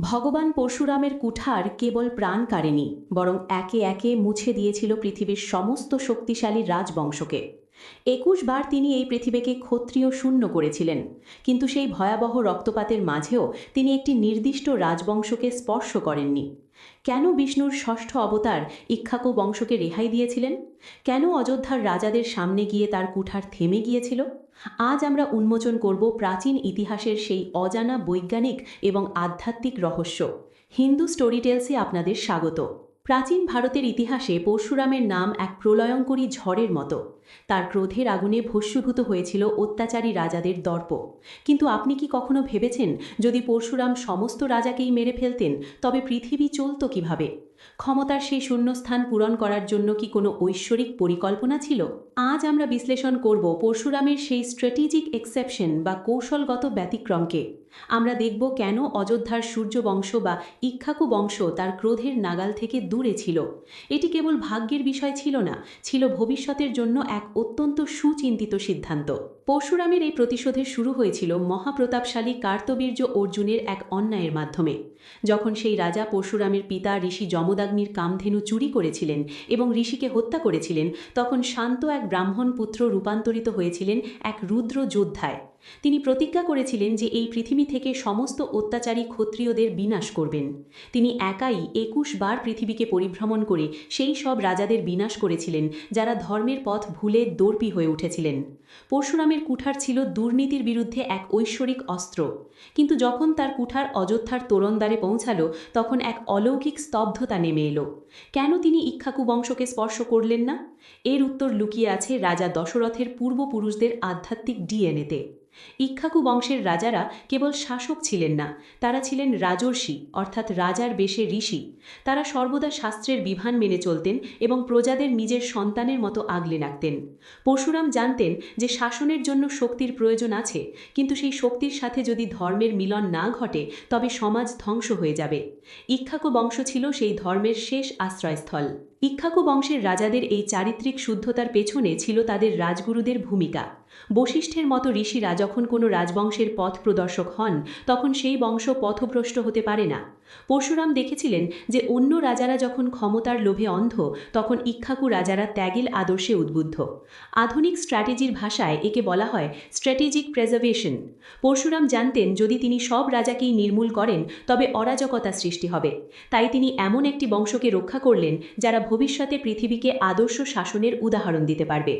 ভগবান পরশুরামের কুঠার কেবল প্রাণ কাড়েনি, বরং একে একে মুছে দিয়েছিল পৃথিবীর সমস্ত শক্তিশালী রাজবংশকে। ২১ বার তিনি এই পৃথিবীকে ক্ষত্রিয় শূন্য করেছিলেন, কিন্তু সেই ভয়াবহ রক্তপাতের মাঝেও তিনি একটি নির্দিষ্ট রাজবংশকে স্পর্শ করেননি। কেন বিষ্ণুর ষষ্ঠ অবতার ইক্ষ্বাকু বংশকে রেহাই দিয়েছিলেন? কেন অযোধ্যার রাজাদের সামনে গিয়ে তার কুঠার থেমে গিয়েছিল? আজ আমরা উন্মোচন করব প্রাচীন ইতিহাসের সেই অজানা বৈজ্ঞানিক এবং আধ্যাত্মিক রহস্য। হিন্দু স্টোরি টেলসে আপনাদের স্বাগত। প্রাচীন ভারতের ইতিহাসে পরশুরামের নাম এক প্রলয়ঙ্করী ঝড়ের মতো। তার ক্রোধের আগুনে ভস্মীভূত হয়েছিল অত্যাচারী রাজাদের দর্প। কিন্তু আপনি কি কখনো ভেবেছেন, যদি পরশুরাম সমস্ত রাজাকেই মেরে ফেলতেন, তবে পৃথিবী চলত কিভাবে? ক্ষমতার সেই শূন্যস্থান পূরণ করার জন্য কি কোনো ঐশ্বরিক পরিকল্পনা ছিল? আজ আমরা বিশ্লেষণ করব পরশুরামের সেই স্ট্র্যাটেজিক এক্সেপশন বা কৌশলগত ব্যতিক্রমকে। আমরা দেখব কেন অযোধ্যার সূর্যবংশ বা ইক্ষ্বাকু বংশ তার ক্রোধের নাগাল থেকে দূরে ছিল। এটি কেবল ভাগ্যের বিষয় ছিল না, ছিল ভবিষ্যতের জন্য এক অত্যন্ত সুচিন্তিত সিদ্ধান্ত। পরশুরামের এই প্রতিশোধের শুরু হয়েছিল মহাপ্রতাপশালী কার্তবীর্য অর্জুনের এক অন্যায়ের মাধ্যমে। যখন সেই রাজা পরশুরামের পিতা ঋষি যমদাগ্নির কামধেনু চুরি করেছিলেন এবং ঋষিকে হত্যা করেছিলেন, তখন শান্ত এক ব্রাহ্মণ পুত্র রূপান্তরিত হয়েছিলেন এক রুদ্র যোদ্ধায়। তিনি প্রতিজ্ঞা করেছিলেন যে এই পৃথিবী থেকে সমস্ত অত্যাচারী ক্ষত্রিয়দের বিনাশ করবেন। তিনি একাই ২১ বার পৃথিবীকে পরিভ্রমণ করে সেই সব রাজাদের বিনাশ করেছিলেন যারা ধর্মের পথ ভুলে দর্পী হয়ে উঠেছিলেন। পরশুরামের কুঠার ছিল দুর্নীতির বিরুদ্ধে এক ঐশ্বরিক অস্ত্র। কিন্তু যখন তার কুঠার অযোধ্যার তোরণদ্বারে পৌঁছালো, তখন এক অলৌকিক স্তব্ধতা নেমে এলো। কেন তিনি ইক্ষ্বাকু বংশকে স্পর্শ করলেন না? এর উত্তর লুকিয়ে আছে রাজা দশরথের পূর্বপুরুষদের আধ্যাত্মিক ডিএনএতে। ইক্ষ্বাকু বংশের রাজারা কেবল শাসক ছিলেন না, তারা ছিলেন রাজর্ষি, অর্থাৎ রাজার বেশে ঋষি। তারা সর্বদা শাস্ত্রের বিধান মেনে চলতেন এবং প্রজাদের নিজের সন্তানের মতো আগলে রাখতেন। পরশুরাম জানতেন যে শাসনের জন্য শক্তির প্রয়োজন আছে, কিন্তু সেই শক্তির সাথে যদি ধর্মের মিলন না ঘটে, তবে সমাজ ধ্বংস হয়ে যাবে। ইক্ষ্বাকু বংশ ছিল সেই ধর্মের শেষ আশ্রয়স্থল। ইক্ষ্বাকু বংশের রাজাদের এই চারিত্রিক শুদ্ধতার পেছনে ছিল তাদের রাজগুরুদের ভূমিকা। বশিষ্ঠের মতো ঋষিরা যখন কোনো রাজবংশের পথ প্রদর্শক হন, তখন সেই বংশ পথভ্রষ্ট হতে পারে না। পরশুরাম দেখেছিলেন যে অন্য রাজারা যখন ক্ষমতার লোভে অন্ধ, তখন ইক্ষ্বাকু রাজারা ত্যাগের আদর্শে উদ্বুদ্ধ। আধুনিক স্ট্র্যাটেজির ভাষায় একে বলা হয় স্ট্র্যাটেজিক প্রেজার্ভেশন। পরশুরাম জানতেন যদি তিনি সব রাজাকেই নির্মূল করেন, তবে অরাজকতা সৃষ্টি হবে। তাই তিনি এমন একটি বংশকে রক্ষা করলেন যারা ভবিষ্যতে পৃথিবীকে আদর্শ শাসনের উদাহরণ দিতে পারবে।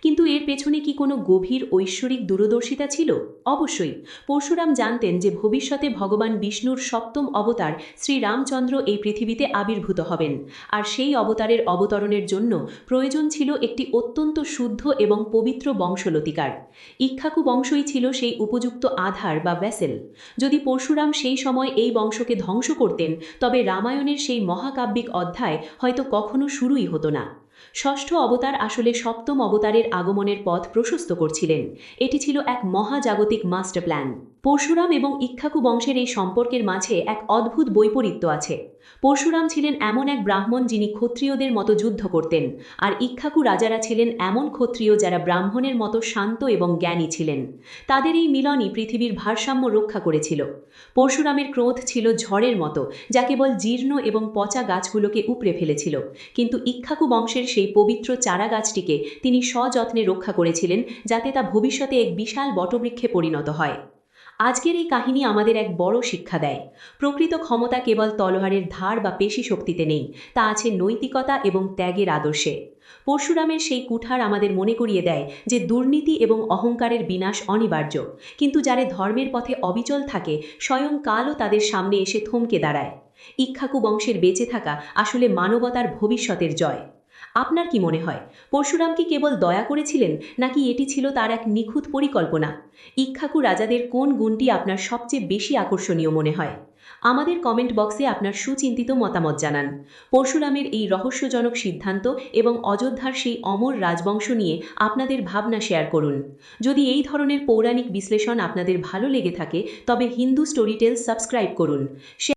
কিন্তু এর পেছনে কি কোনো গভীর ঐশ্বরিক দূরদর্শিতা ছিল? অবশ্যই। পরশুরাম জানতেন যে ভবিষ্যতে ভগবান বিষ্ণুর সপ্তম অবতার শ্রীরামচন্দ্র এই পৃথিবীতে আবির্ভূত হবেন, আর সেই অবতারের অবতরণের জন্য প্রয়োজন ছিল একটি অত্যন্ত শুদ্ধ এবং পবিত্র বংশলতিকার। ইক্ষ্বাকু বংশই ছিল সেই উপযুক্ত আধার বা ভেসেল। যদি পরশুরাম সেই সময় এই বংশকে ধ্বংস করতেন, তবে রামায়ণের সেই মহাকাব্যিক অধ্যায় হয়তো কখনো শুরুই হতো না। ষষ্ঠ অবতার আসলে সপ্তম অবতারের আগমনের পথ প্রশস্ত করছিলেন। এটি ছিল এক মহাজাগতিক মাস্টার প্ল্যান। পরশুরাম এবং ইক্ষ্বাকু বংশের এই সম্পর্কের মাঝে এক অদ্ভুত বৈপরীত্য আছে। পরশুরাম ছিলেন এমন এক ব্রাহ্মণ যিনি ক্ষত্রিয়দের মতো যুদ্ধ করতেন, আর ইক্ষ্বাকু রাজারা ছিলেন এমন ক্ষত্রিয় যারা ব্রাহ্মণের মতো শান্ত এবং জ্ঞানী ছিলেন। তাদের এই মিলনই পৃথিবীর ভারসাম্য রক্ষা করেছিল। পরশুরামের ক্রোধ ছিল ঝড়ের মতো, যা কেবল জীর্ণ এবং পচা গাছগুলোকে উপড়ে ফেলেছিল, কিন্তু ইক্ষ্বাকু বংশের সেই পবিত্র চারা গাছটিকে তিনি সযত্নে রক্ষা করেছিলেন, যাতে তা ভবিষ্যতে এক বিশাল বটবৃক্ষে পরিণত হয়। আজকের এই কাহিনী আমাদের এক বড় শিক্ষা দেয়। প্রকৃত ক্ষমতা কেবল তলোয়ারের ধার বা পেশি শক্তিতে নেই, তা আছে নৈতিকতা এবং ত্যাগের আদর্শে। পরশুরামের সেই কুঠার আমাদের মনে করিয়ে দেয় যে দুর্নীতি এবং অহংকারের বিনাশ অনিবার্য, কিন্তু যারা ধর্মের পথে অবিচল থাকে, স্বয়ং কালও তাদের সামনে এসে থমকে দাঁড়ায়। ইক্ষ্বাকু বংশের বেঁচে থাকা আসলে মানবতার ভবিষ্যতের জয়। আপনার কি মনে হয়, পরশুরাম কি কেবল দয়া করেছিলেন, নাকি এটি ছিল তার এক নিখুঁত পরিকল্পনা? ইক্ষ্বাকু রাজাদের কোন গুণটি আপনার সবচেয়ে বেশি আকর্ষণীয় মনে হয়? আমাদের কমেন্ট বক্সে আপনার সুচিন্তিত মতামত জানান। পরশুরামের এই রহস্যজনক সিদ্ধান্ত এবং অযোধ্যার সেই অমর রাজবংশ নিয়ে আপনাদের ভাবনা শেয়ার করুন। যদি এই ধরনের পৌরাণিক বিশ্লেষণ আপনাদের ভালো লেগে থাকে, তবে হিন্দু স্টোরি টেলস সাবস্ক্রাইব করুন।